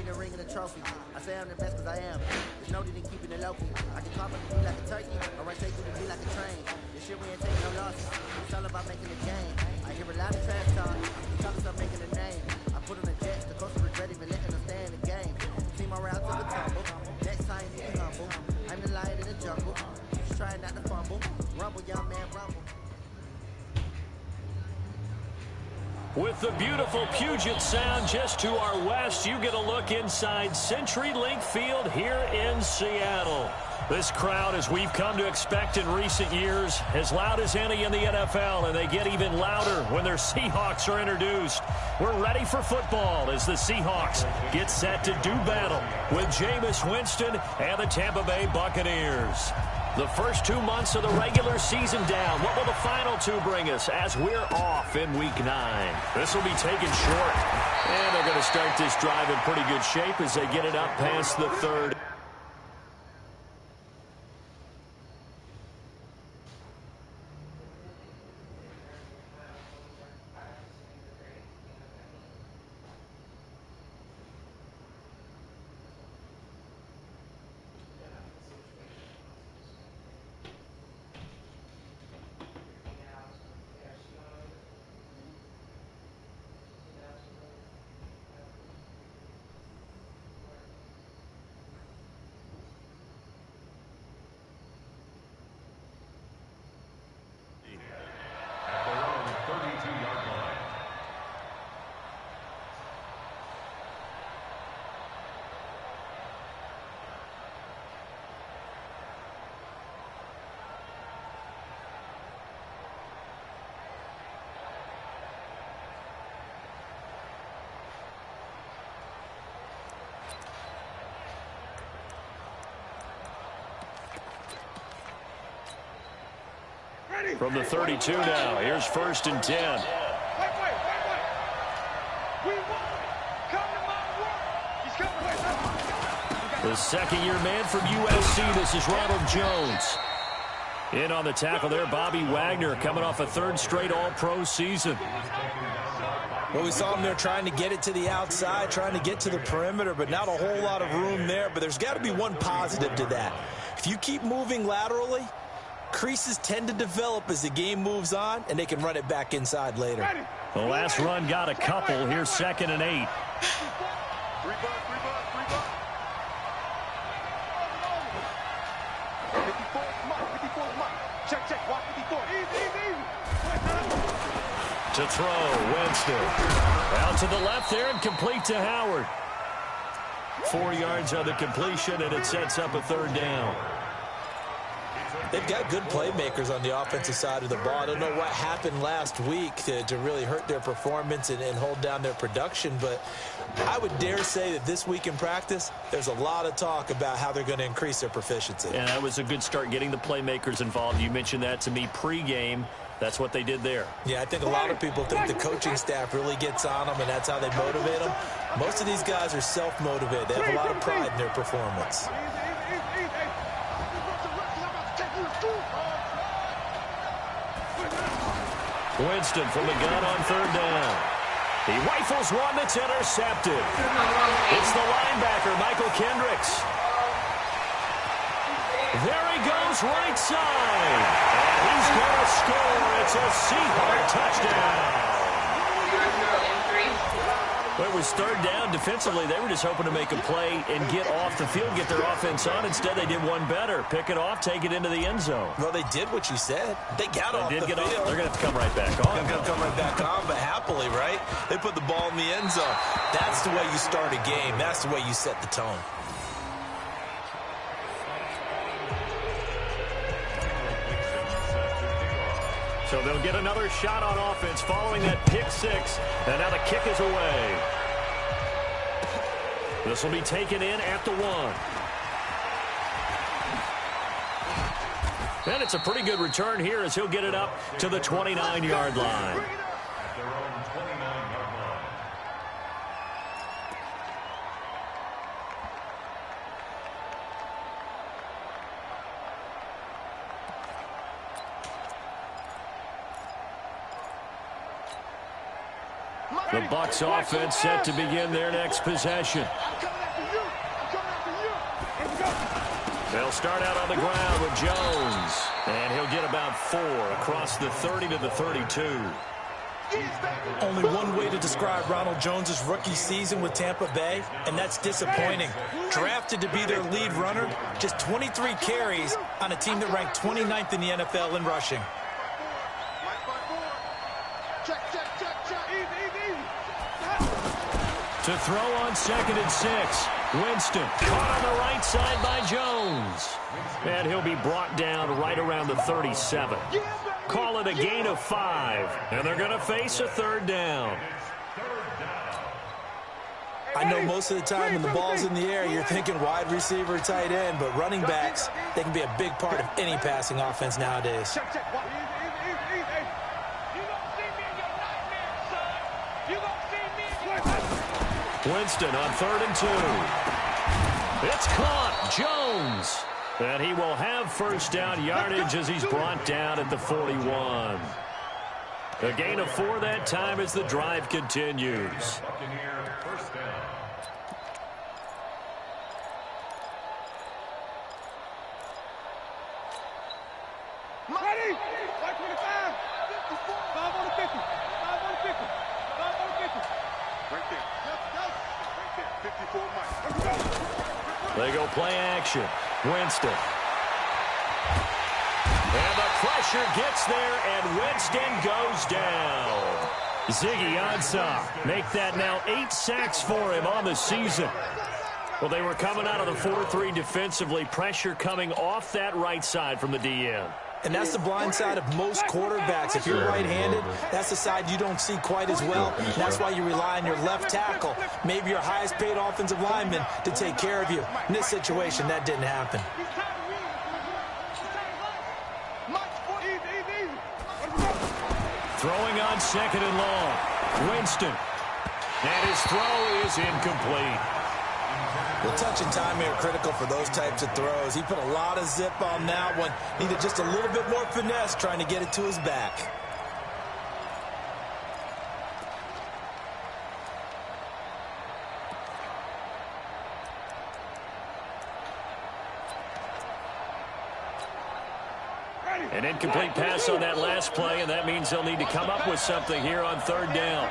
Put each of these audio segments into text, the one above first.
the ring and the trophy. I say I'm the best because I am. There's no need in keeping it low-key. I can carve up the beat like a turkey. I run straight through the beat like a train. This shit we ain't taking no losses. It's all about making a game. I hear a lot of trash talk. The talkers start making a name. I put on the jets. The coach regret even letting them stay in the game. Team around to the tumble. Next time you be humble. I'm the lion in the jungle. Just trying not to fumble. Rumble, young man, rumble. With the beautiful Puget Sound just to our west, you get a look inside CenturyLink Field here in Seattle. This crowd, as we've come to expect in recent years, as loud as any in the NFL, and they get even louder when their Seahawks are introduced. We're ready for football as the Seahawks get set to do battle with Jameis Winston and the Tampa Bay Buccaneers. The first 2 months of the regular season down. What will the final two bring us as we're off in Week 9? This will be taken short. And they're going to start this drive in pretty good shape as they get it up past the 3rd. From the 32 now, here's 1st and 10. The second-year man from USC, this is Ronald Jones. In on the tackle there, Bobby Wagner, coming off a 3rd straight All-Pro season. Well, we saw him there trying to get it to the outside, trying to get to the perimeter, but not a whole lot of room there. But there's got to be one positive to that. If you keep moving laterally, creases tend to develop as the game moves on, and they can run it back inside later. The last run got a couple. Here's 2nd and 8. To throw, Winston. Out to the left there and complete to Howard. 4 yards on the completion, and it sets up a 3rd down. They've got good playmakers on the offensive side of the ball. I don't know what happened last week to really hurt their performance and hold down their production, but I would dare say that this week in practice, there's a lot of talk about how they're going to increase their proficiency. And that was a good start, getting the playmakers involved. You mentioned that to me pregame. That's what they did there. Yeah, I think a lot of people think the coaching staff really gets on them, and that's how they motivate them. Most of these guys are self-motivated. They have a lot of pride in their performance. Winston from the gun on 3rd down. He rifles one that's intercepted. It's the linebacker, Michael Kendricks. There he goes, right side. And he's going to score. It's a Seahawks touchdown. Well, it was 3rd down. Defensively, they were just hoping to make a play and get off the field, get their offense on. Instead, they did one better. Pick it off, take it into the end zone. Well, they did what you said. They got off the field. They're going to have to come right back on. They're going to come right back on, but happily, right? They put the ball in the end zone. That's the way you start a game. That's the way you set the tone. So they'll get another shot on offense following that pick 6. And now the kick is away. This will be taken in at the 1. And it's a pretty good return here as he'll get it up to the 29-yard line. The Bucs offense set to begin their next possession. They'll start out on the ground with Jones. And he'll get about 4 across the 30 to the 32. Only one way to describe Ronald Jones' rookie season with Tampa Bay, and that's disappointing. Drafted to be their lead runner, just 23 carries on a team that ranked 29th in the NFL in rushing. To throw on 2nd and 6. Winston caught on the right side by Jones. And he'll be brought down right around the 37. Call it a gain of 5. And they're going to face a 3rd down. I know most of the time when the ball's in the air, you're thinking wide receiver, tight end, but running backs, they can be a big part of any passing offense nowadays. Winston on 3rd and 2. It's caught. Jones. And he will have first down yardage as he's brought down at the 41. A gain of 4 that time as the drive continues. Ready? 525. 5 on the 50. 5 on the 50. 5 on the 50. Right there. Right there. 54 Mike. They go play action. Winston. And the pressure gets there, and Winston goes down. Ziggy Ansah make that now 8 sacks for him on the season. Well, they were coming out of the 4-3 defensively. Pressure coming off that right side from the DN. And that's the blind side of most quarterbacks. If you're right-handed, that's the side you don't see quite as well. And that's why you rely on your left tackle, maybe your highest-paid offensive lineman, to take care of you. In this situation, that didn't happen. Throwing on 2nd and long. Winston. And his throw is incomplete. Well, touch and timing are critical for those types of throws. He put a lot of zip on that one. Needed just a little bit more finesse trying to get it to his back. An incomplete pass on that last play, and that means they'll need to come up with something here on 3rd down.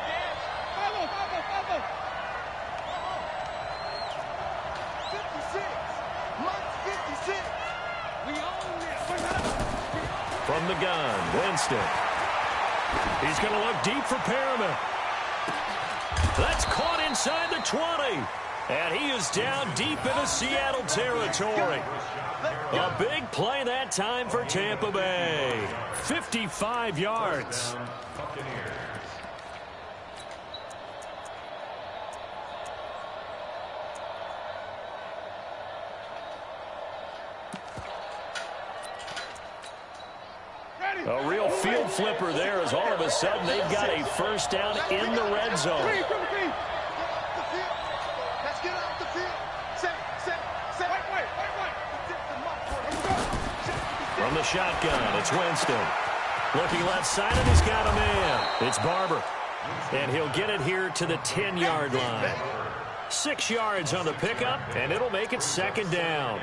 From the gun, Winston. He's going to look deep for Perriman. That's caught inside the 20. And he is down deep into Seattle territory. A big play that time for Tampa Bay. 55 yards. A real field flipper there as all of a sudden they've got a first down in the red zone. From the shotgun, it's Winston. Looking left side, and he's got a man. It's Barber. And he'll get it here to the 10-yard line. 6 yards on the pickup, and it'll make it 2nd down.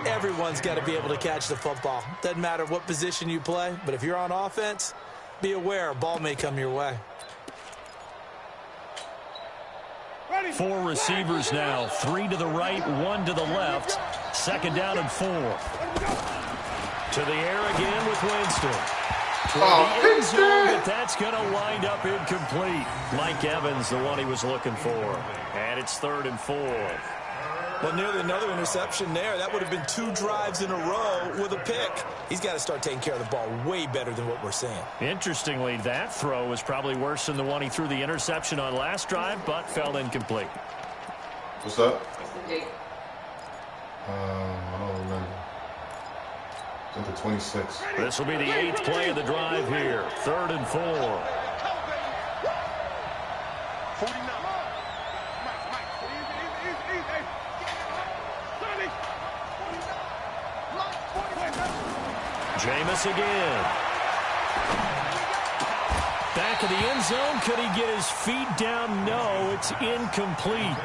Everyone's got to be able to catch the football. Doesn't matter what position you play, but if you're on offense, be aware a ball may come your way. 4 receivers now, 3 to the right, 1 to the left. 2nd down and 4. To the air again with Winston. Toward the end zone, but that's going to wind up incomplete. Mike Evans, the one he was looking for. And it's 3rd and 4. Well, nearly another interception there. That would have been 2 drives in a row with a pick. He's got to start taking care of the ball way better than what we're seeing. Interestingly, that throw was probably worse than the one he threw the interception on last drive, but fell incomplete. What's up? I don't remember. It's at the 26. This will be the 8th play of the drive here. 3rd and 4. 49. Jameis again. Back of the end zone. Could he get his feet down? No, it's incomplete.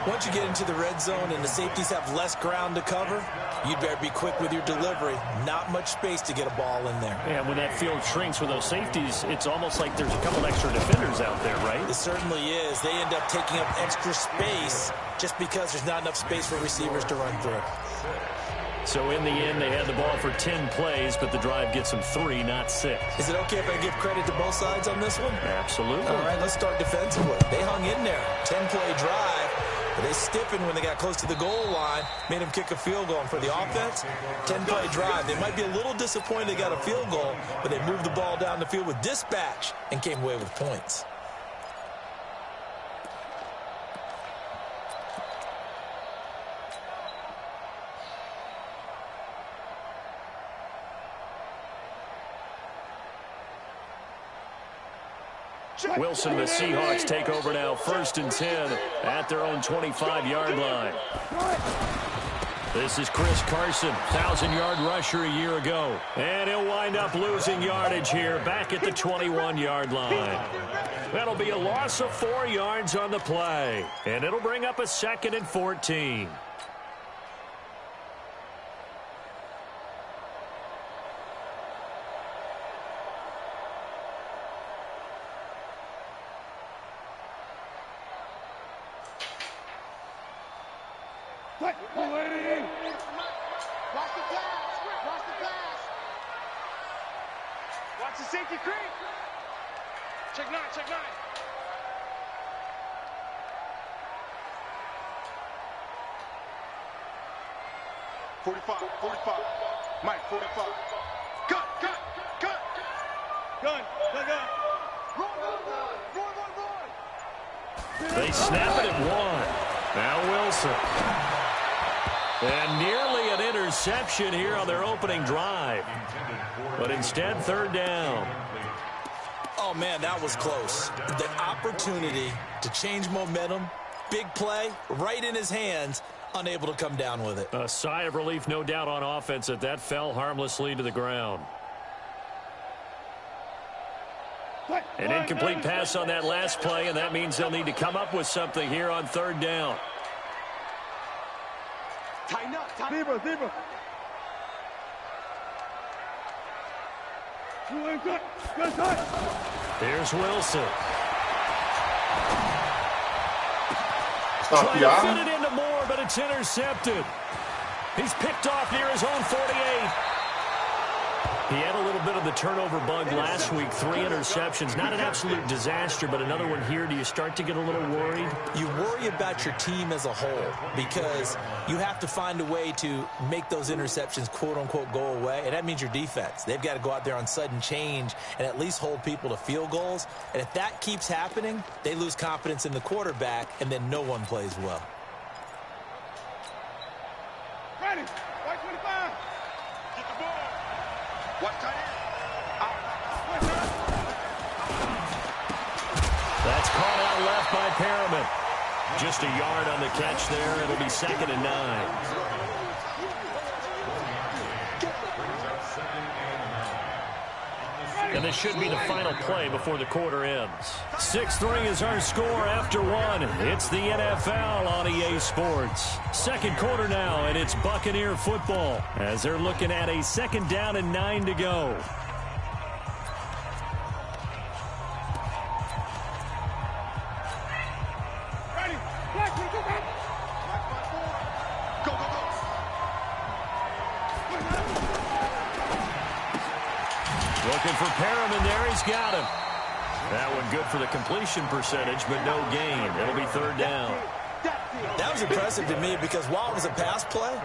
Once you get into the red zone and the safeties have less ground to cover, you'd better be quick with your delivery. Not much space to get a ball in there. And when that field shrinks with those safeties, it's almost like there's a couple extra defenders out there, right? It certainly is. They end up taking up extra space just because there's not enough space for receivers to run through. So in the end, they had the ball for 10 plays, but the drive gets them 3, not 6. Is it okay if I give credit to both sides on this one? Absolutely. All right, let's start defensively. They hung in there. 10-play drive. But they stiffened when they got close to the goal line, made them kick a field goal. And for the offense, 10-play drive. They might be a little disappointed they got a field goal, but they moved the ball down the field with dispatch and came away with points. Wilson, the Seahawks take over now, 1st and 10 at their own 25-yard line. This is Chris Carson, 1,000-yard rusher a year ago. And he'll wind up losing yardage here back at the 21-yard line. That'll be a loss of 4 yards on the play. And it'll bring up a 2nd and 14. Watch the safety creep. Check 9, check 9. .45. Mike, 45. Cut. Gun. Run. They snap it at 1. Now Wilson. And nearly an interception here on their opening drive. But instead, 3rd down. Oh, man, that was close. The opportunity to change momentum, big play, right in his hands, unable to come down with it. A sigh of relief, no doubt, on offense that fell harmlessly to the ground. An incomplete pass on that last play, and that means they'll need to come up with something here on 3rd down. Tighten up. Zebra. Here's Wilson. Stop Trying the to fit it into Moore, but it's intercepted. He's picked off near his own 48. He had a little bit of the turnover bug last week, 3 interceptions. Not an absolute disaster, but another one here. Do you start to get a little worried? You worry about your team as a whole because you have to find a way to make those interceptions, quote-unquote, go away, and that means your defense. They've got to go out there on sudden change and at least hold people to field goals. And if that keeps happening, they lose confidence in the quarterback, and then no one plays well. Ready. White 25. Get the ball. Watch tight end. That's caught out left by Perriman. Just a yard on the catch there. It'll be 2nd and 9. And this should be the final play before the quarter ends. 6-3 is our score after 1. It's the NFL on EA Sports. 2nd quarter now, and it's Buccaneer football as they're looking at a 2nd down and 9 to go. Ready. Go. Looking for Perriman there. He's got him. That one good for the completion percentage, but no gain. It'll be 3rd down. That was impressive to me because while it was a pass play,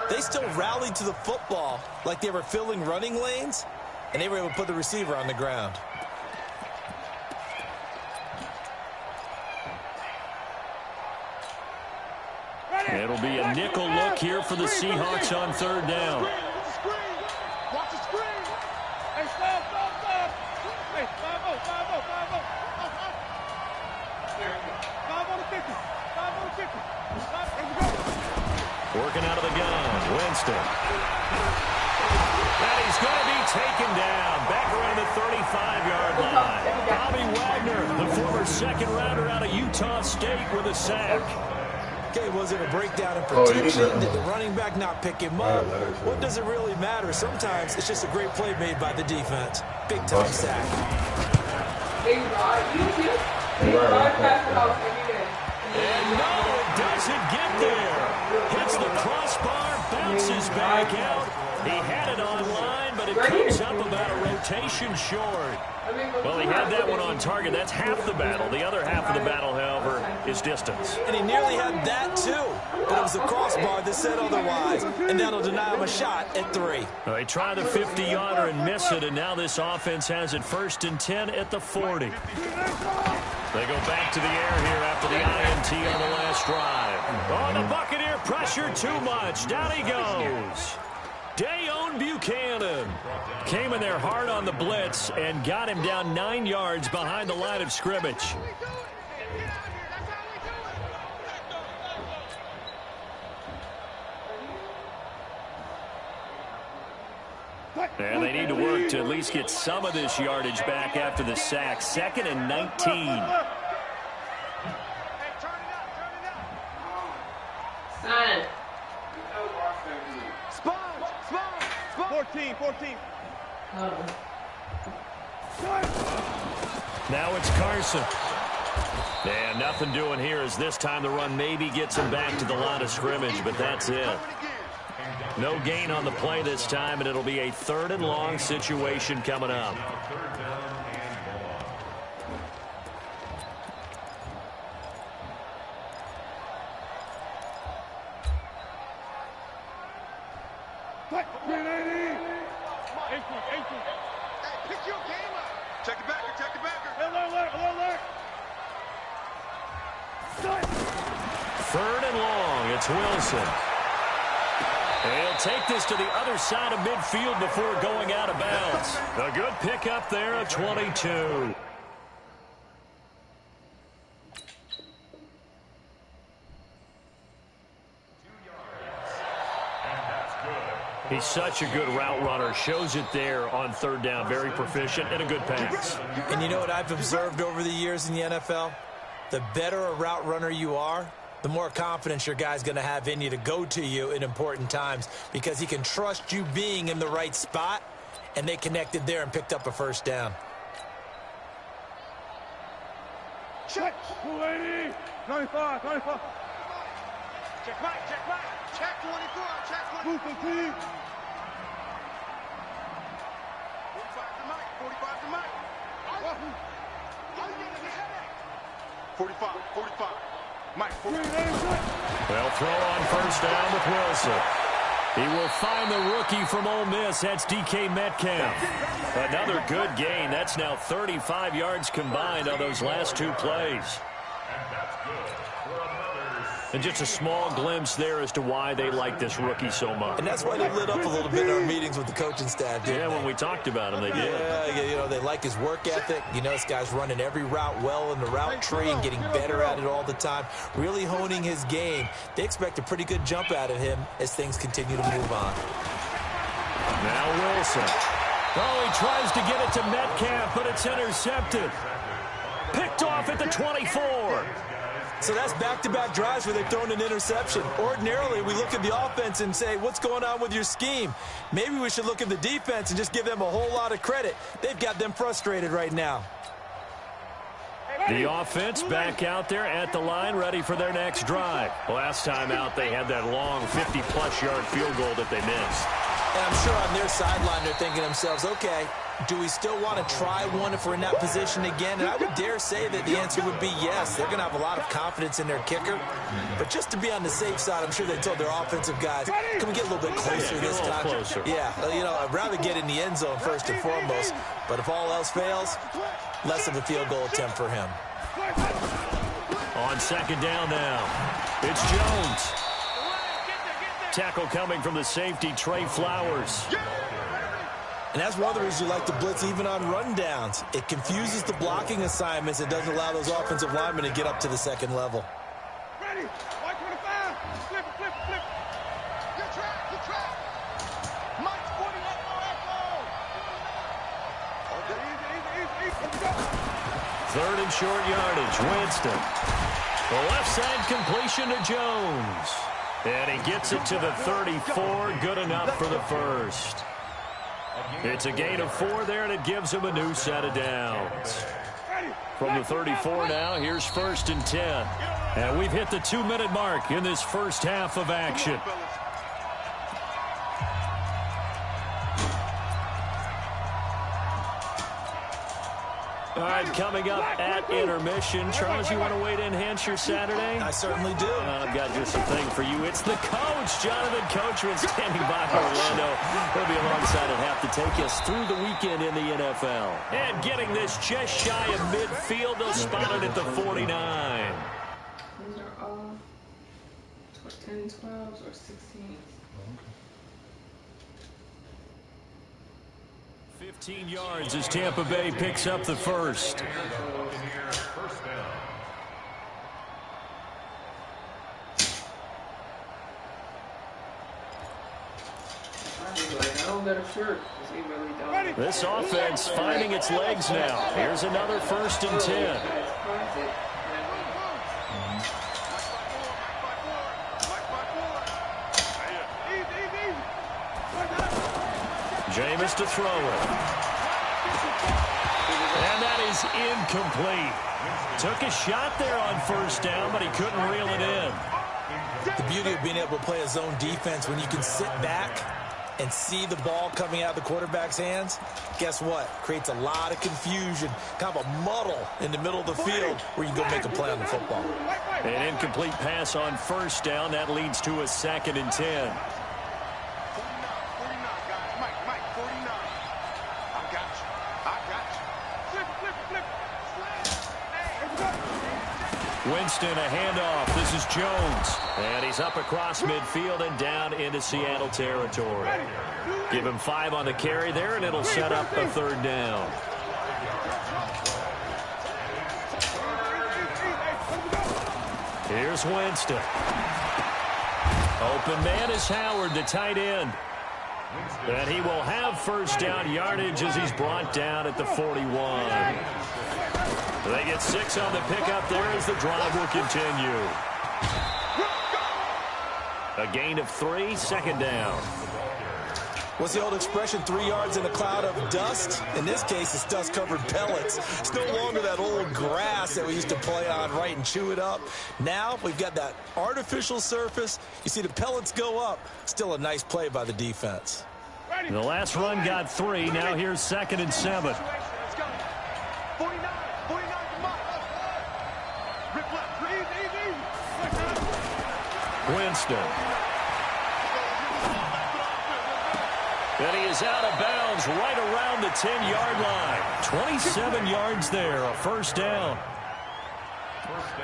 they still rallied to the football like they were filling running lanes, and they were able to put the receiver on the ground. It'll be a nickel look here for the Seahawks on 3rd down. Watch the screen. Hey, stop. Hey, 5-0. 5 on the 50. 5 on the 50. Working out of the gun, Winston. And he's going to be taken down back around the 35-yard line. Bobby second rounder out of Utah State with a sack. Okay, was it a breakdown in protection? Did the running back not pick him up? What does it really matter? Sometimes it's just a great play made by the defense. Big-time sack. And no, it doesn't get there. Hits the crossbar, bounces back out. He had it online, but it comes up about a rotation short. Well, he had that one on target. That's half the battle. The other half of the battle, however, is distance. And he nearly had that, too. But it was the crossbar that said otherwise. And that'll deny him a shot at 3. Well, they try the 50-yarder and miss it, and now this offense has it 1st and 10 at the 40. They go back to the air here after the INT on the last drive. Oh, the Buccaneer pressure too much. Down he goes. Dayon Buchanan came in there hard on the blitz and got him down 9 yards behind the line of scrimmage. And they need to work to at least get some of this yardage back after the sack. 2nd and 19. 14. Now it's Carson. And nothing doing here as this time the run maybe gets him back to the line of scrimmage, but that's it. No gain on the play this time, and it'll be a 3rd and long situation coming up. Wilson. He'll take this to the other side of midfield before going out of bounds. A good pickup there of 22. He's such a good route runner. Shows it there on 3rd down. Very proficient and a good pass. And you know what I've observed over the years in the NFL? The better a route runner you are, the more confidence your guy's going to have in you to go to you in important times because he can trust you being in the right spot, and they connected there and picked up a 1st down. Check. 280. 95. Check Mike. Check 24. Check 24. 45 to Mike. 45 to Mike. 45. Mike, well, throw on 1st down with Wilson. He will find the rookie from Ole Miss. That's DK Metcalf. Another good gain. That's now 35 yards combined on those last 2 plays. And just a small glimpse there as to why they like this rookie so much. And that's why they lit up a little bit in our meetings with the coaching staff, didn't they? When we talked about him, they did. Yeah, you know, they like his work ethic. You know, this guy's running every route well in the route tree and getting better at it all the time, really honing his game. They expect a pretty good jump out of him as things continue to move on. Now Wilson. Oh, he tries to get it to Metcalf, but it's intercepted. Picked off at the 24. So that's back-to-back drives where they've thrown an interception. Ordinarily, we look at the offense and say, what's going on with your scheme? Maybe we should look at the defense and just give them a whole lot of credit. They've got them frustrated right now. The offense back out there at the line, ready for their next drive. Last time out, they had that long 50-plus yard field goal that they missed. And I'm sure on their sideline, they're thinking to themselves, okay, do we still want to try one if we're in that position again? And I would dare say that the answer would be yes. They're going to have a lot of confidence in their kicker. But just to be on the safe side, I'm sure they told their offensive guys, can we get a little bit closer this time? Closer. Yeah, you know, I'd rather get in the end zone first and foremost. But if all else fails, less of a field goal attempt for him. On 2nd down now, it's Jones. Tackle coming from the safety, Trey Flowers. And that's one of the reasons you like to blitz even on rundowns. It confuses the blocking assignments. It doesn't allow those offensive linemen to get up to the 2nd level. Ready. Mike 25. Flip. Good track. Mike 48. Easy. Let's go. 3rd and short yardage. Winston. The left side completion to Jones. And he gets it to the 34. Good enough for the first. It's a gain of 4 there, and it gives him a new set of downs. From the 34 now, here's 1st and 10. And we've hit the 2-minute mark in this first half of action. All right, coming up at intermission. Charles, you want to wait to enhance your Saturday? I certainly do. I've got just a thing for you. It's the coach, Jonathan Coachman, standing by Orlando. He'll be alongside at half to take us through the weekend in the NFL. And getting this just shy of midfield, they'll spot it at the 49. These are all 10, 12s, or 16s. 15 yards as Tampa Bay picks up the first. This offense finding its legs now. Here's another 1st and 10. Jameis to throw it. And that is incomplete. Took a shot there on 1st down, but he couldn't reel it in. The beauty of being able to play a zone defense when you can sit back and see the ball coming out of the quarterback's hands, guess what? Creates a lot of confusion, kind of a muddle in the middle of the field where you can go make a play on the football. An incomplete pass on 1st down. That leads to a 2nd and 10. Winston, a handoff. This is Jones. And he's up across midfield and down into Seattle territory. Give him 5 on the carry there, and it'll set up a 3rd down. Here's Winston. Open man is Howard, the tight end. And he will have 1st down yardage as he's brought down at the 41. They get 6 on the pickup there as the drive will continue. A gain of 3, 2nd down. What's the old expression, 3 yards in a cloud of dust? In this case, it's dust-covered pellets. It's no longer that old grass that we used to play on, right, and chew it up. Now we've got that artificial surface. You see the pellets go up. Still a nice play by the defense. The last run got 3. Now here's 2nd and 7. Winston. And he is out of bounds right around the 10-yard line. 27 yards there, a 1st down.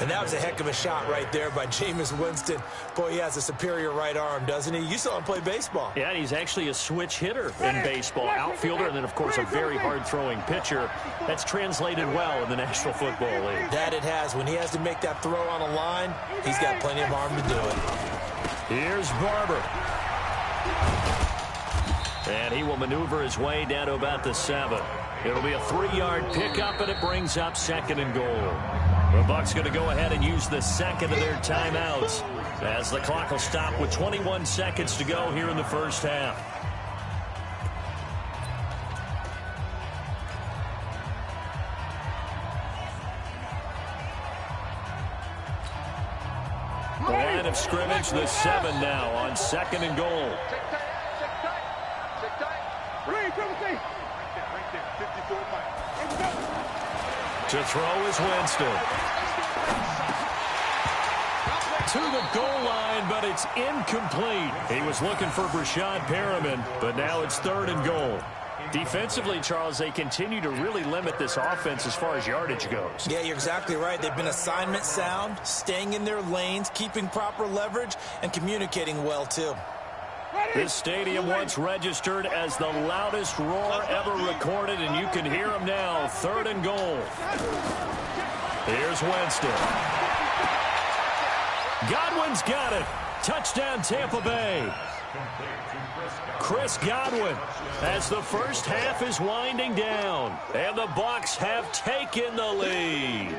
And that was a heck of a shot right there by Jameis Winston. Boy, he has a superior right arm, doesn't he? You saw him play baseball. Yeah, he's actually a switch hitter in baseball. Outfielder, and then, of course, a very hard-throwing pitcher. That's translated well in the National Football League. That it has. When he has to make that throw on a line, he's got plenty of arm to do it. Here's Barber. And he will maneuver his way down to about the 7. It'll be a 3-yard pickup, and it brings up 2nd and goal. The Bucs going to go ahead and use the 2nd of their timeouts as the clock will stop with 21 seconds to go here in the first half. The line of scrimmage, the 7 now on 2nd and goal. To throw is Winston. To the goal line, but it's incomplete. He was looking for Brashad Perriman, but now it's 3rd and goal. Defensively, Charles, they continue to really limit this offense as far as yardage goes. Yeah, you're exactly right. They've been assignment sound, staying in their lanes, keeping proper leverage, and communicating well, too. This stadium once registered as the loudest roar ever recorded, and you can hear him now. 3rd and goal. Here's Winston. Godwin's got it. Touchdown, Tampa Bay. Chris Godwin, as the first half is winding down, and the Bucs have taken the lead.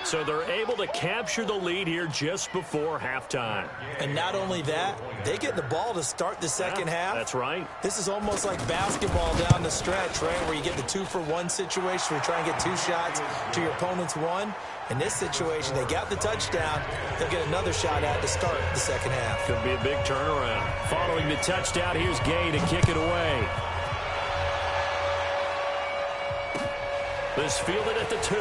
So they're able to capture the lead here just before halftime. And not only that, they get the ball to start the second half. That's right. This is almost like basketball down the stretch, right, where you get the 2-for-1 situation where you try and get 2 shots to your opponent's 1. In this situation, they got the touchdown. They'll get another shot at to start the second half. Could be a big turnaround. Following the touchdown, here's Gay to kick it away. This fielded at the 2.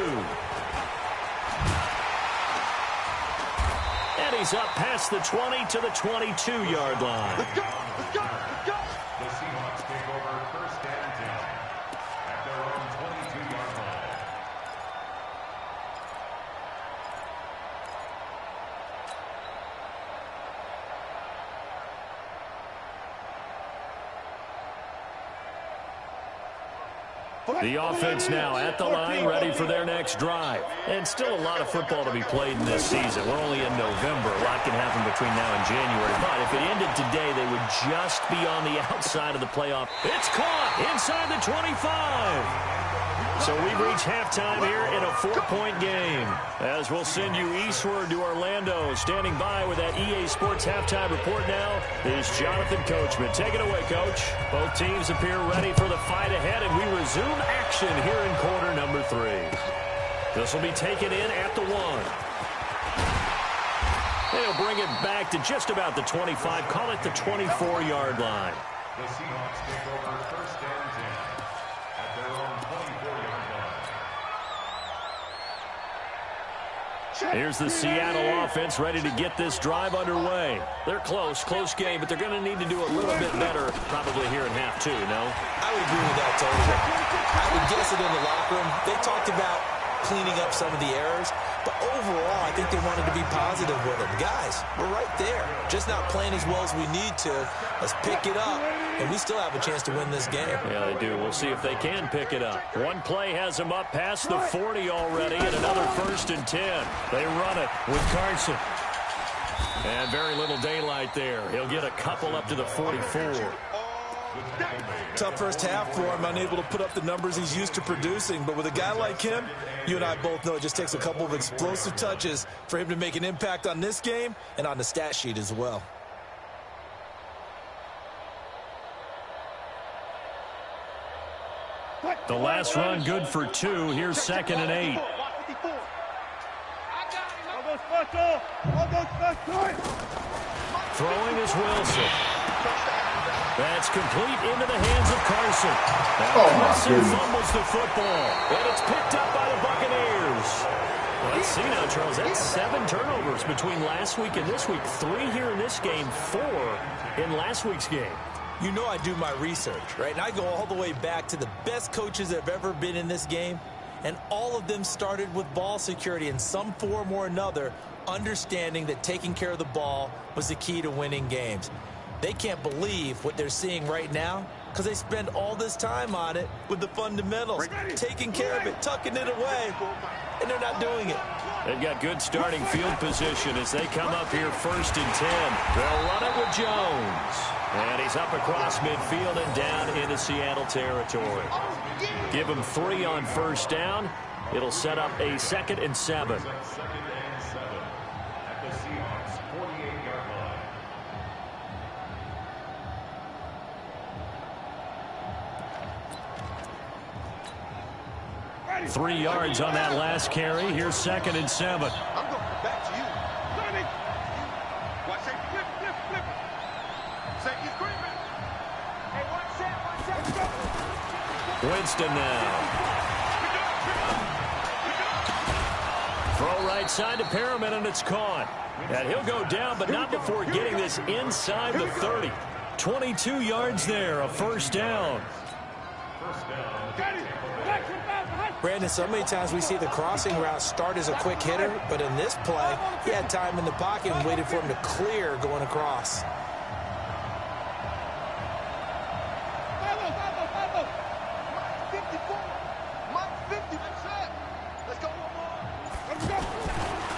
And he's up past the 20 to the 22-yard line. Let's go! Let's go! Let's go! The Seahawks take over first and 10 at their own 22-yard line. The offense now at the line, ready for their next drive. And still a lot of football to be played in this season. We're only in November. A lot can happen between now and January. But if it ended today, they would just be on the outside of the playoff. It's caught inside the 25. So we've reached halftime here in a 4-point game. As we'll send you eastward to Orlando. Standing by with that EA Sports halftime report now is Jonathan Coachman. Take it away, Coach. Both teams appear ready for the fight ahead, and we resume action here in quarter number 3. This will be taken in at the 1. They'll bring it back to just about the 25. Call it the 24-yard line. The Seahawks take over first and 10 at their own 24-yard line. Here's the Seattle offense ready to get this drive underway. They're close game, but they're going to need to do a little bit better probably here in half 2, no? I would agree with that totally. I would guess it in the locker room. They talked about cleaning up some of the errors, but overall, I think they wanted to be positive with them. Guys, we're right there. Just not playing as well as we need to. Let's pick it up, and we still have a chance to win this game. Yeah, they do. We'll see if they can pick it up. One play has them up past the 40 already, and another 1st and 10. They run it with Carson. And very little daylight there. He'll get a couple up to the 44. Tough first half for him, unable to put up the numbers he's used to producing. But with a guy like him, you and I both know it just takes a couple of explosive touches for him to make an impact on this game and on the stat sheet as well. The last run good for 2. Here's 2nd and 8. Throwing is Wilson. That's complete into the hands of Carson. Now Carson fumbles the football, and it's picked up by the Buccaneers. Let's see now, Charles. That's 7 turnovers between last week and this week. 3 here in this game, 4 in last week's game. You know I do my research, right? And I go all the way back to the best coaches that have ever been in this game, and all of them started with ball security in some form or another, understanding that taking care of the ball was the key to winning games. They can't believe what they're seeing right now because they spend all this time on it with the fundamentals, taking care of it, tucking it away, and they're not doing it. They've got good starting field position as they come up here 1st and 10. They'll run it with Jones. And he's up across midfield and down into Seattle territory. Give him 3 on 1st down. It'll set up a 2nd and 7. Second and 7 at the Seahawks 48-yard line. 3 yards on that last carry. Here's 2nd and 7. I'm going back to you. Watch that. Flip. Safety screaming. Hey, watch that. Winston now. Throw right side to Perriman, and it's caught. And he'll go down, but not before getting this inside the 30. 22 yards there, a 1st down. Brandon, so many times we see the crossing route start as a quick hitter, but in this play, he had time in the pocket and waited for him to clear going across.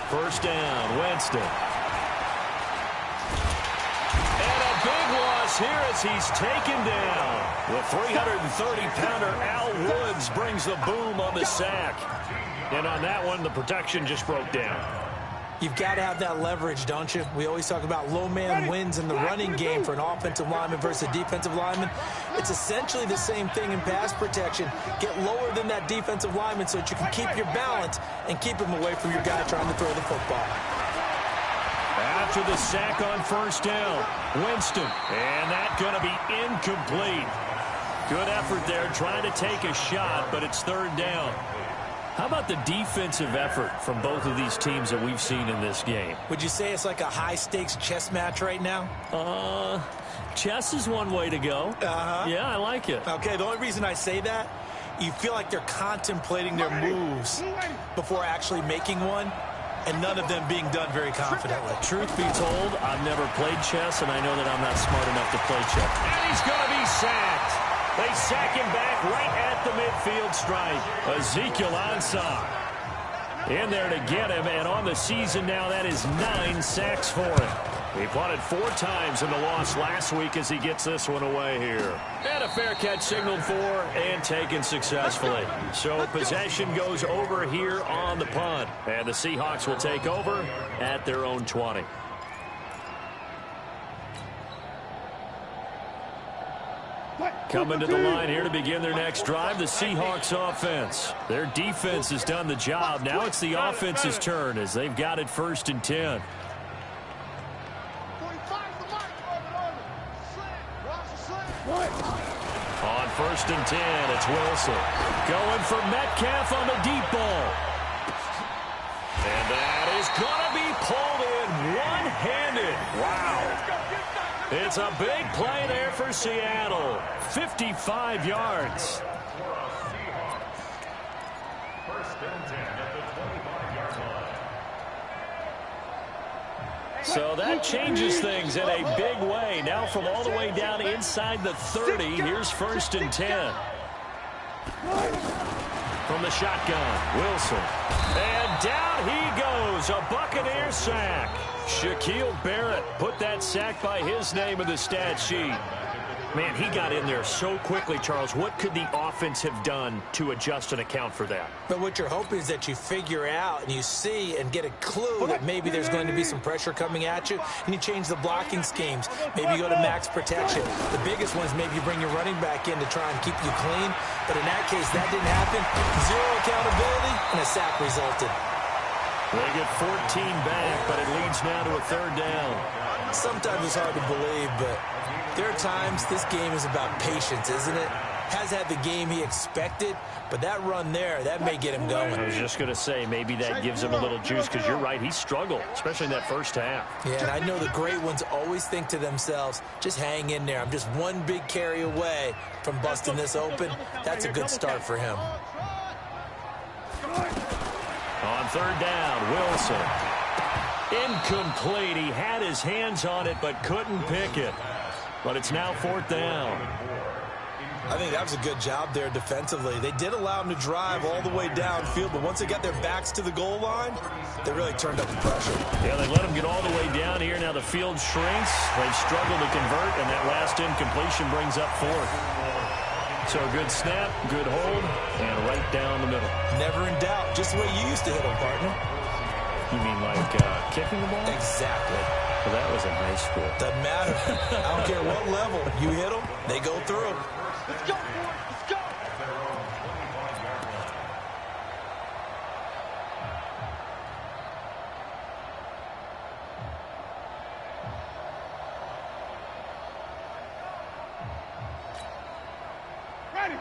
First down, Winston. And a big here as he's taken down. The 330-pounder Al Woods brings the boom on the sack. And on that one, the protection just broke down. You've got to have that leverage, don't you? We always talk about low man wins in the running game for an offensive lineman versus a defensive lineman. It's essentially the same thing in pass protection. Get lower than that defensive lineman so that you can keep your balance and keep him away from your guy trying to throw the football. After the sack on first down, Winston. And that's going to be incomplete. Good effort there trying to take a shot, but it's third down. How about the defensive effort from both of these teams that we've seen in this game? Would you say it's like a high-stakes chess match right now? Chess is one way to go. Yeah, I like it. Okay, the only reason I say that, you feel like they're contemplating their moves before actually making one, and none of them being done very confidently. Truth be told, I've never played chess, and I know that I'm not smart enough to play chess. And he's going to be sacked. They sack him back right at the midfield stripe. Ezekiel Ansah in there to get him, and on the season now, that is 9 sacks for him. He punted 4 times in the loss last week as he gets this one away here. And a fair catch signaled for and taken successfully. So possession goes over here on the punt, and the Seahawks will take over at their own 20. Coming to the line here to begin their next drive, the Seahawks offense. Their defense has done the job. Now it's the offense's turn as they've got it 1st and 10. On 1st and 10, it's Wilson. Going for Metcalf on the deep ball. And that is going to be pulled in one-handed. Wow. It's a big play there for Seattle. 55 yards. So that changes things in a big way. Now from all the way down inside the 30, here's 1st and 10. From the shotgun, Wilson. And down he goes, a Buccaneer sack. Shaquille Barrett put that sack by his name in the stat sheet. Man, he got in there so quickly, Charles. What could the offense have done to adjust and account for that? But what you're hoping is that you figure out and you see and get a clue that maybe there's going to be some pressure coming at you, and you change the blocking schemes. Maybe you go to max protection. The biggest one is maybe you bring your running back in to try and keep you clean. But in that case, that didn't happen. 0 accountability, and a sack resulted. They get 14 back, but it leads now to a 3rd down. Sometimes it's hard to believe, but there are times this game is about patience, isn't it? Has had the game he expected, but that run there, that may get him going. I was just going to say, maybe that gives him a little juice, because you're right, he struggled, especially in that first half. Yeah, and I know the great ones always think to themselves, just hang in there. I'm just one big carry away from busting this open. That's a good start for him. On 3rd down, Wilson. Incomplete. He had his hands on it, but couldn't pick it. But it's now 4th down. I think that was a good job there defensively. They did allow him to drive all the way downfield, but once they got their backs to the goal line, they really turned up the pressure. Yeah, they let him get all the way down here. Now the field shrinks. They've struggled to convert, and that last incompletion brings up 4th. So a good snap, good hold, and right down the middle. Never in doubt. Just the way you used to hit them, partner. You mean like kicking the ball? Exactly. Well, that was in high school. Doesn't matter. I don't care what level. You hit them, they go through. Let's go, boys. Let's go.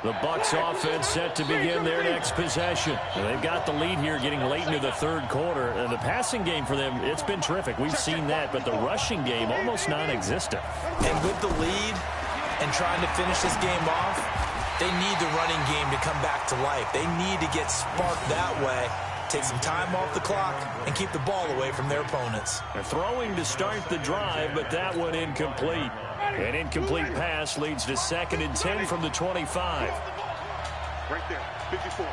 The Bucs offense set to begin their next possession. And they've got the lead here getting late into the 3rd quarter. And the passing game for them, it's been terrific. We've seen that, but the rushing game almost non-existent. And with the lead and trying to finish this game off, they need the running game to come back to life. They need to get sparked that way, take some time off the clock, and keep the ball away from their opponents. They're throwing to start the drive, but that one incomplete. An incomplete pass leads to 2nd and 10 from the 25. Right there, 54.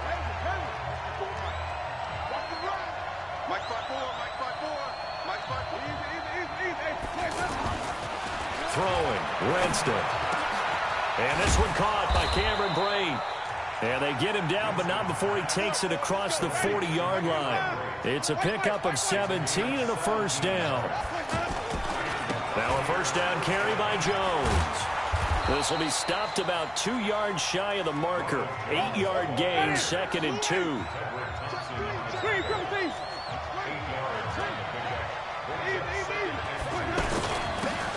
Mike 5-4, Mike 5-4, Mike 5-4. Easy. Throwing. Winston. And this one caught by Cameron Brate. And they get him down, but not before he takes it across the 40-yard line. It's a pickup of 17 and a first down. Now a first down carry by Jones. This will be stopped about 2 yards shy of the marker. 8-yard gain, 2nd and 2.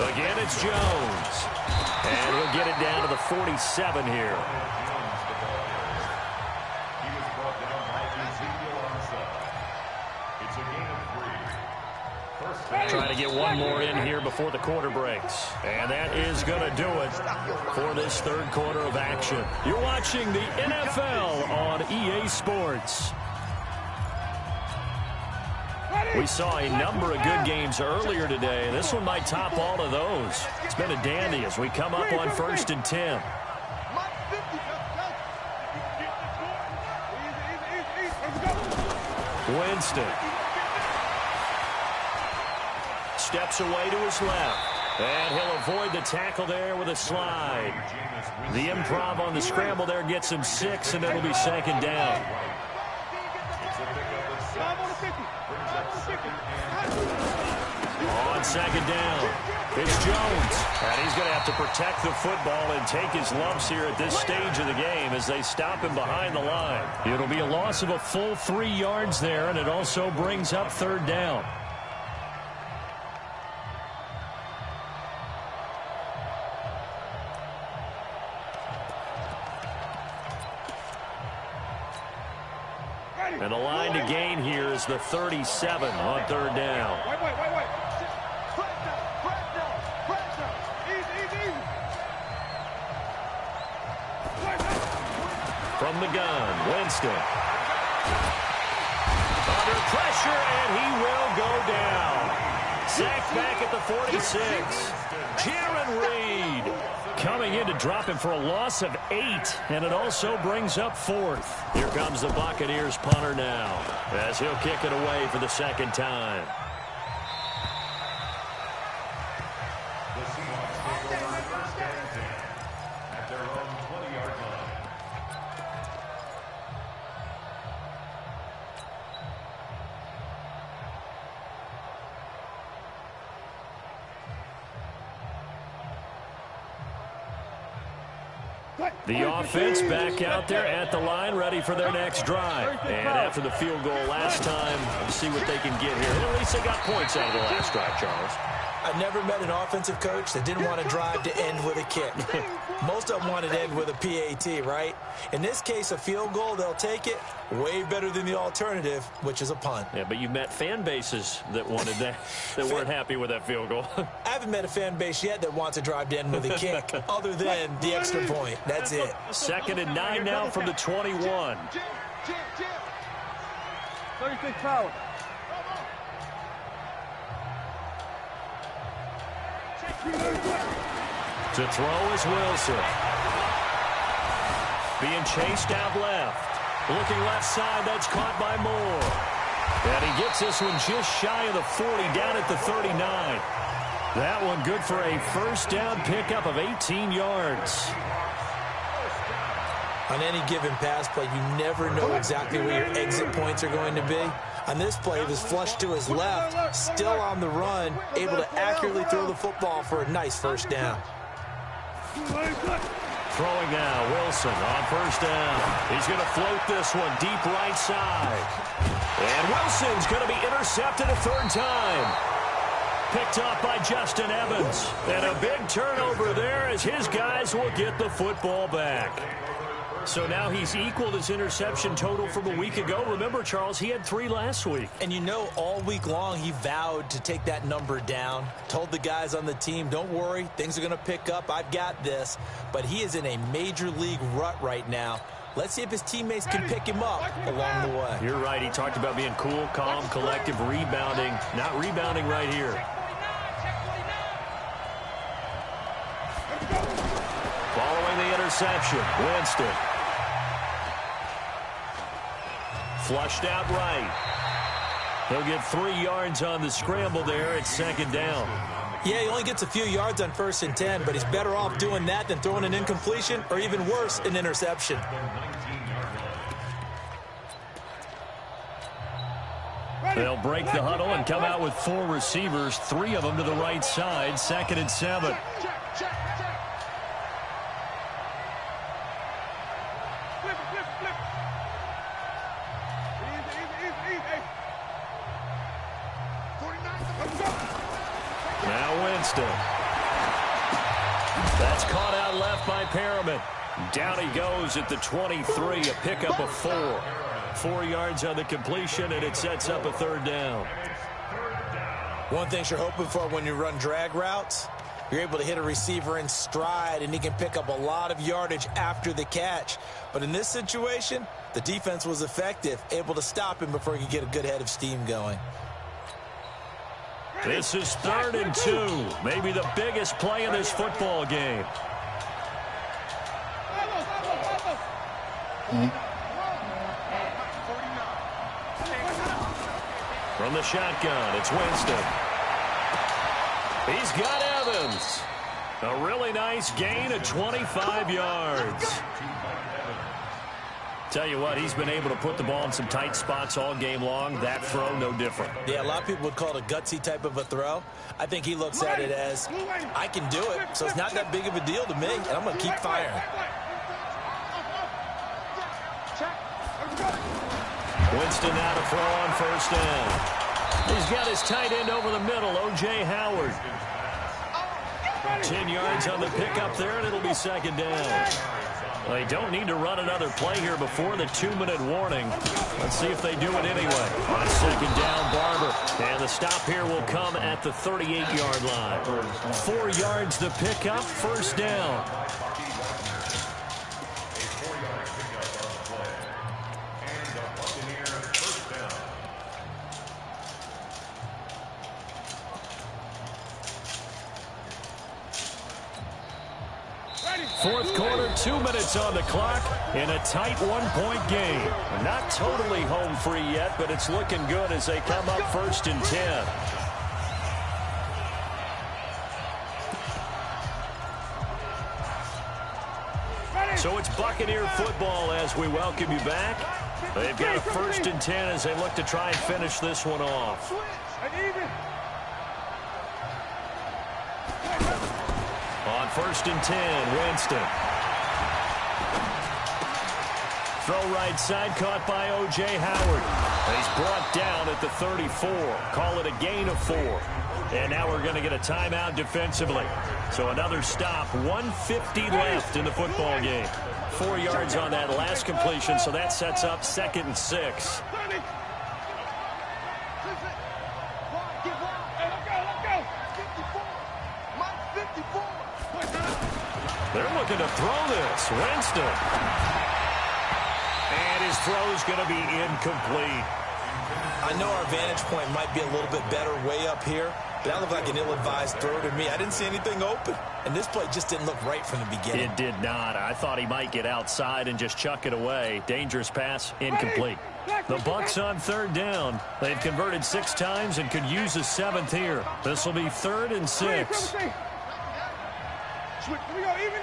Again, it's Jones. And he'll get it down to the 47 here. Trying to get one more in here before the quarter breaks. And that is going to do it for this third quarter of action. You're watching the NFL on EA Sports. We saw a number of good games earlier today. This one might top all of those. It's been a dandy as we come up on 1st and 10. Winston steps away to his left, and he'll avoid the tackle there with a slide. The improv on the scramble there gets him 6, and it'll be 2nd down. On 2nd down, it's Jones, and he's going to have to protect the football and take his lumps here at this stage of the game as they stop him behind the line. It'll be a loss of a full 3 yards there, and it also brings up 3rd down. And the line to gain here is the 37 on 3rd down. From the gun, Winston. Under pressure, and he will go down. Sacked back at the 46. Jaron Reed coming in to drop him for a loss of 8, and it also brings up 4th. Here comes the Buccaneers punter now, as he'll kick it away for the 2nd time. The Seahawks take over 1st and 10 at their own 20-yard line. The offense back out there at the line, ready for their next drive. And after the field goal last time, we'll see what they can get here. And at least they got points out of the last drive, Charles. I never met an offensive coach that didn't want to drive to end with a kick. Most of them wanted to end with a PAT, right? In this case, a field goal, they'll take it. Way better than the alternative, which is a punt. Yeah, but you met fan bases that wanted that, that weren't happy with that field goal. I haven't met a fan base yet that wants to drive to end with a kick, other than the extra point. That's it. 2nd and 9 now from the 21. 36 power. To throw is Wilson. Being chased out left. Looking left side, that's caught by Moore. And he gets this one just shy of the 40, down at the 39. That one good for a first down pickup of 18 yards. On any given pass play, you never know exactly where your exit points are going to be. On this play, he was flushed to his left, still on the run, able to accurately throw the football for a nice first down. Throwing now, Wilson on first down. He's going to float this one deep right side. And Wilson's going to be intercepted a 3rd time. Picked off by Justin Evans. And a big turnover there as his guys will get the football back. So now he's equaled his interception total from a week ago. Remember, Charles, he had 3 last week. And you know, all week long, he vowed to take that number down. Told the guys on the team, don't worry, things are going to pick up. I've got this. But he is in a major league rut right now. Let's see if his teammates can pick him up along the way. You're right. He talked about being cool, calm, collective, rebounding. Not rebounding right here. Following the interception, Winston. Flushed out right. He'll get 3 yards on the scramble there at 2nd down. Yeah, he only gets a few yards on 1st and 10, but he's better off doing that than throwing an incompletion or even worse, an interception. They'll break the huddle and come out with 4 receivers, 3 of them to the right side, 2nd and 7. Check. Flip. Easy. 49. Let's go. Now Winston. That's caught out left by Perriman. Down he goes at the 23, a pickup of 4. 4 yards on the completion, and it sets up a 3rd down. One thing you're hoping for when you run drag routes, you're able to hit a receiver in stride, and he can pick up a lot of yardage after the catch. But in this situation, the defense was effective, able to stop him before he could get a good head of steam going. This is 3rd and 2, maybe the biggest play in this football game. From the shotgun, it's Winston. He's got Evans. A really nice gain of 25 yards. Tell you what, he's been able to put the ball in some tight spots all game long. That throw, no different. Yeah, a lot of people would call it a gutsy type of a throw. I think he looks at it as, I can do it, so it's not that big of a deal to me, and I'm going to keep firing. Winston now to throw on 1st down. He's got his tight end over the middle, O.J. Howard. 10 yards on the pickup there, and it'll be 2nd down. They don't need to run another play here before the 2-minute warning. Let's see if they do it anyway. On 2nd down, Barber. And the stop here will come at the 38-yard line. 4 yards the pickup, 1st down. Fourth quarter, 2 minutes on the clock in a tight 1-point game. Not totally home free yet, but it's looking good as they come up 1st and 10. So it's Buccaneer football as we welcome you back. They've got a 1st and 10 as they look to try and finish this one off. On 1st and 10, Winston. Throw right side, caught by O.J. Howard. He's brought down at the 34. Call it a gain of 4. And now we're going to get a timeout defensively. So another stop, 1:50 left in the football game. 4 yards on that last completion, so that sets up 2nd and 6. They're looking to throw this. Winston. And his throw's going to be incomplete. I know our vantage point might be a little bit better way up here, but that looked like an ill-advised throw to me. I didn't see anything open, and this play just didn't look right from the beginning. It did not. I thought he might get outside and just chuck it away. Dangerous pass, incomplete. The Bucs on 3rd down. They've converted 6 times and could use a 7th here. This will be 3rd and 6. Here we go, even.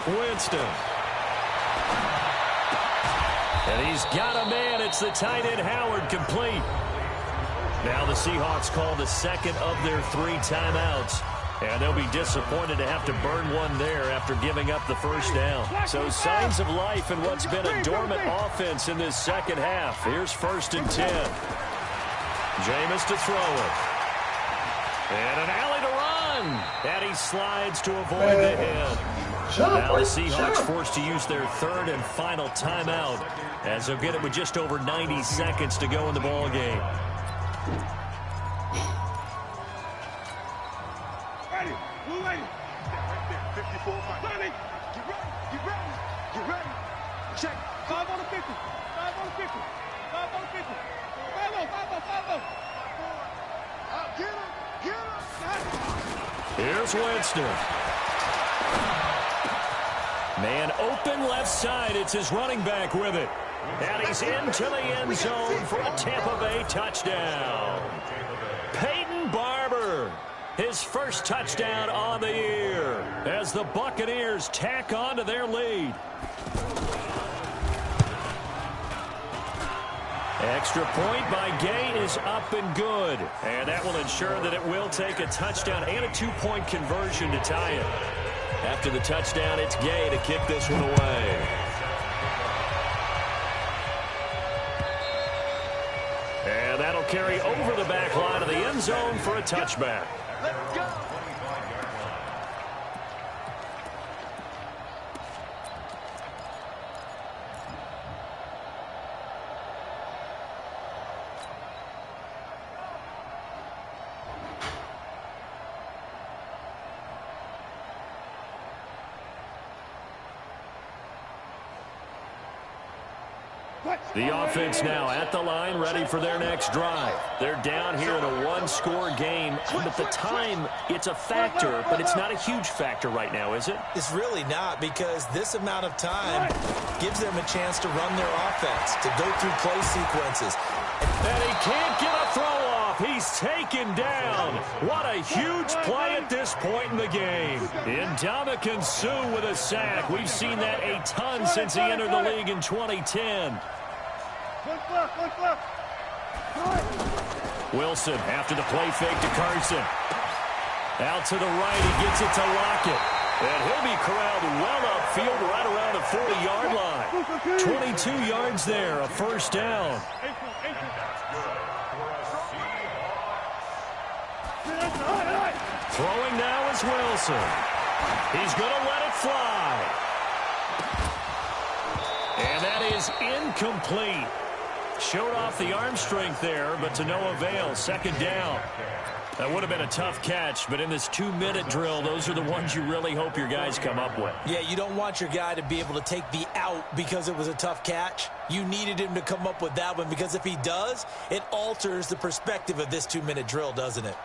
Winston. And he's got a man. It's the tight end Howard, complete. Now the Seahawks call the 2nd of their 3 timeouts. And they'll be disappointed to have to burn one there after giving up the 1st down. So signs of life in what's been a dormant offense in this 2nd half. Here's 1st and 10. Jameis to throw it. And an alley to run. And he slides to avoid the hit. Now the Seahawks forced to use their 3rd and final timeout as they'll get it with just over 90 seconds to go in the ball game. Ready, blue lady. Right there, 54 Mike. Ready, get ready. Check. 5 on the 50. 5 on the 50. 5 on the 50. 5 on. Get him. Here's Winston. Man open left side. It's his running back with it. And he's into the end zone for a Tampa Bay touchdown. Peyton Barber, his first touchdown on the year as the Buccaneers tack on to their lead. Extra point by Gay is up and good. And that will ensure that it will take a touchdown and a 2-point conversion to tie it. After the touchdown, it's Gay to kick this one away. And that'll carry over the back line of the end zone for a touchback. Let's go. The offense now at the line, ready for their next drive. They're down here in a one-score game, but the time, it's a factor, but it's not a huge factor right now, is it? It's really not, because this amount of time gives them a chance to run their offense, to go through play sequences. And he can't get a throw off. He's taken down. What a huge play at this point in the game. Ndamukong Suh with a sack. We've seen that a ton since he entered the league in 2010. Wilson after the play fake to Carson. Out to the right, he gets it to Lockett. And he'll be corralled well upfield right around the 40-yard line. 22 yards there, a first down. Throwing now is Wilson. He's going to let it fly. And that is incomplete. Showed off the arm strength there, but to no avail. Second down. That would have been a tough catch, but in this 2-minute drill, those are the ones you really hope your guys come up with. Yeah, you don't want your guy to be able to take the out because it was a tough catch. You needed him to come up with that one, because if he does, it alters the perspective of this 2-minute drill, doesn't it?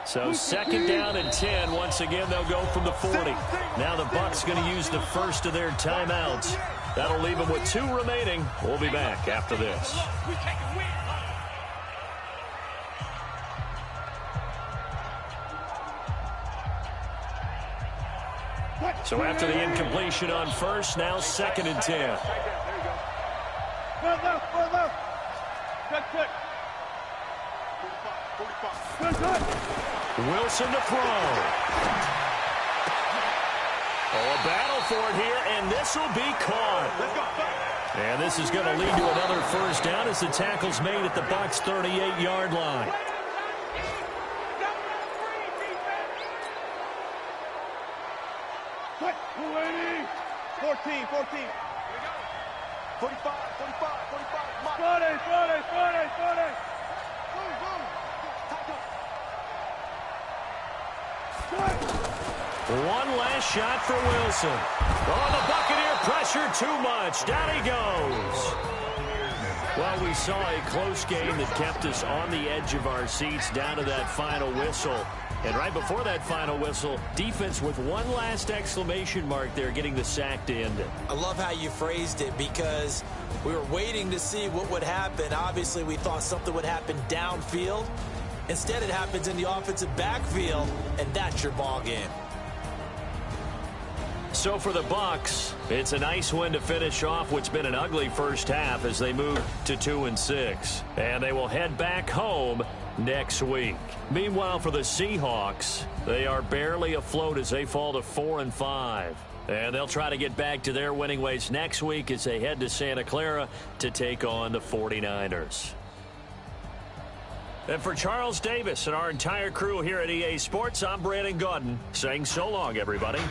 So second down and 10. Once again, they'll go from the 40. Now the Bucs going to use the first of their timeouts. That'll leave them with 2 remaining. We'll be back after this. So after the incompletion on first, now second and 10. Wilson to throw. Oh, a battle for it here, and this will be caught. And this is going to lead to another first down as the tackle's made at the Bucs' 38-yard line. Quick, 14. 45. 40. One last shot for Wilson. Oh, the Buccaneer pressure too much. Down he goes. Well, we saw a close game that kept us on the edge of our seats down to that final whistle. And right before that final whistle, defense with one last exclamation mark there, getting the sack to end it. I love how you phrased it, because we were waiting to see what would happen. Obviously, we thought something would happen downfield. Instead, it happens in the offensive backfield, and that's your ball game. So for the Bucs, it's a nice win to finish off what's been an ugly first half as they move to 2-6. And they will head back home next week. Meanwhile, for the Seahawks, they are barely afloat as they fall to 4-5. And they'll try to get back to their winning ways next week as they head to Santa Clara to take on the 49ers. And for Charles Davis and our entire crew here at EA Sports, I'm Brandon Gaudin saying so long, everybody.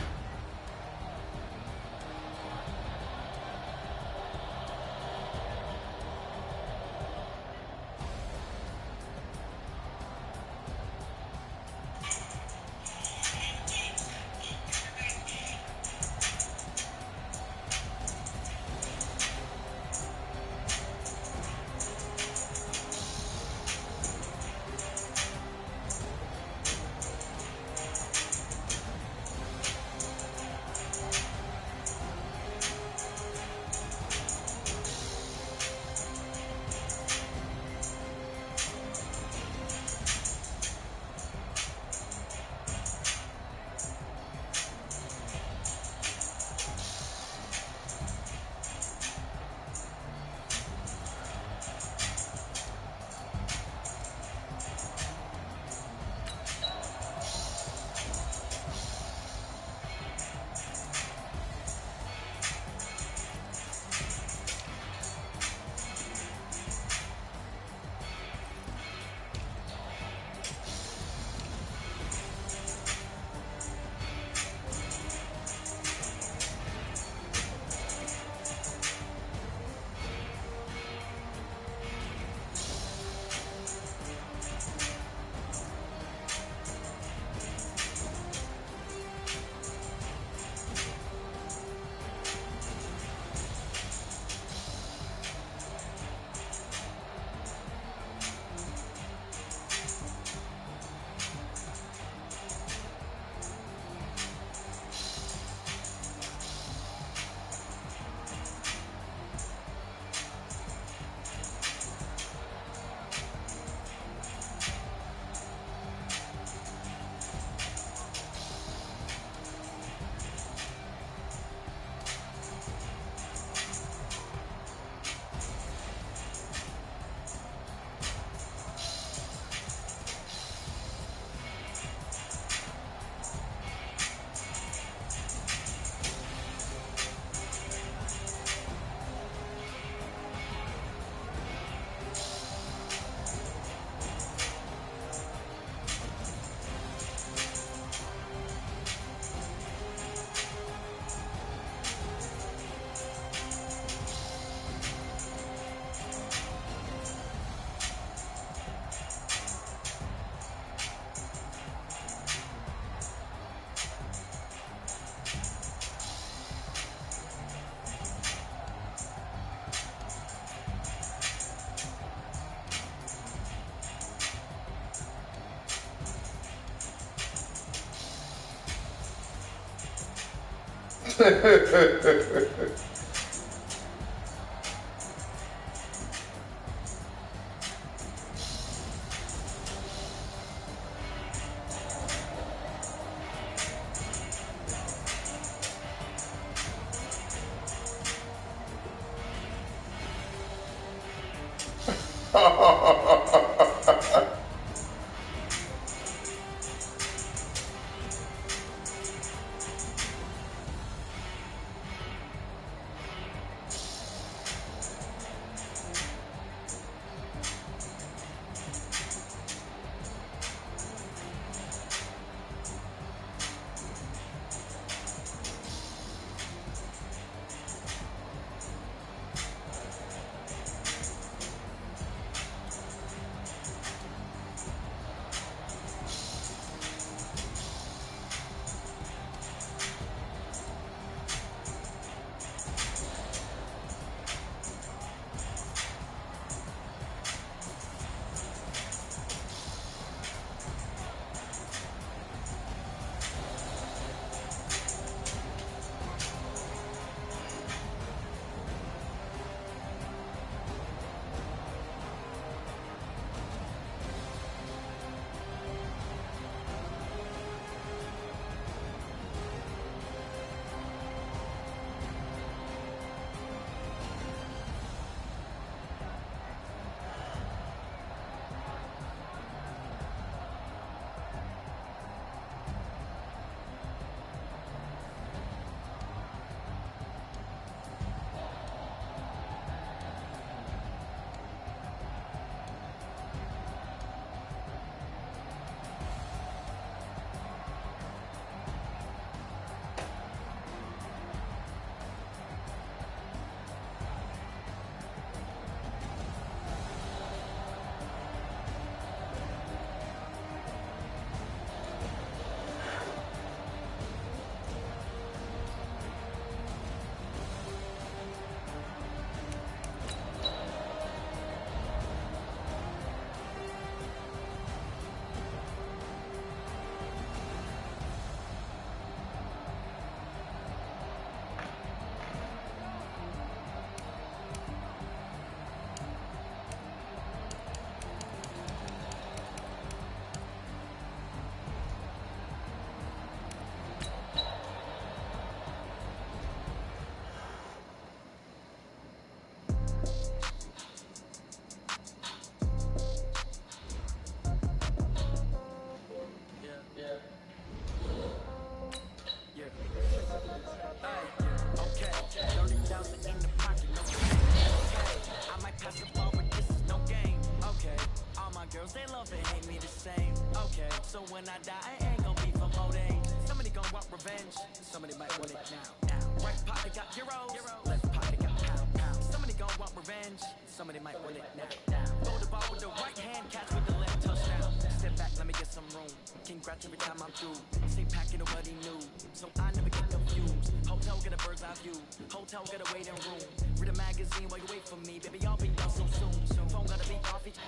girls, they love and hate me the same. Okay, so when I die, I ain't gon' be from old age. Somebody gon' want revenge, somebody might want it now. Right pocket got euros, left pocket got pound. Somebody gon' want revenge, somebody might want it now. Throw the ball with the right hand, catch with the left touchdown. Step back, let me get some room. Congrats every time I'm through. Same packet of what he knew, so I never get confused. Hotel get a bird's eye view, hotel get a waiting room. Read a magazine while you wait for me, baby, I'll be done so soon. Phone gotta be off each.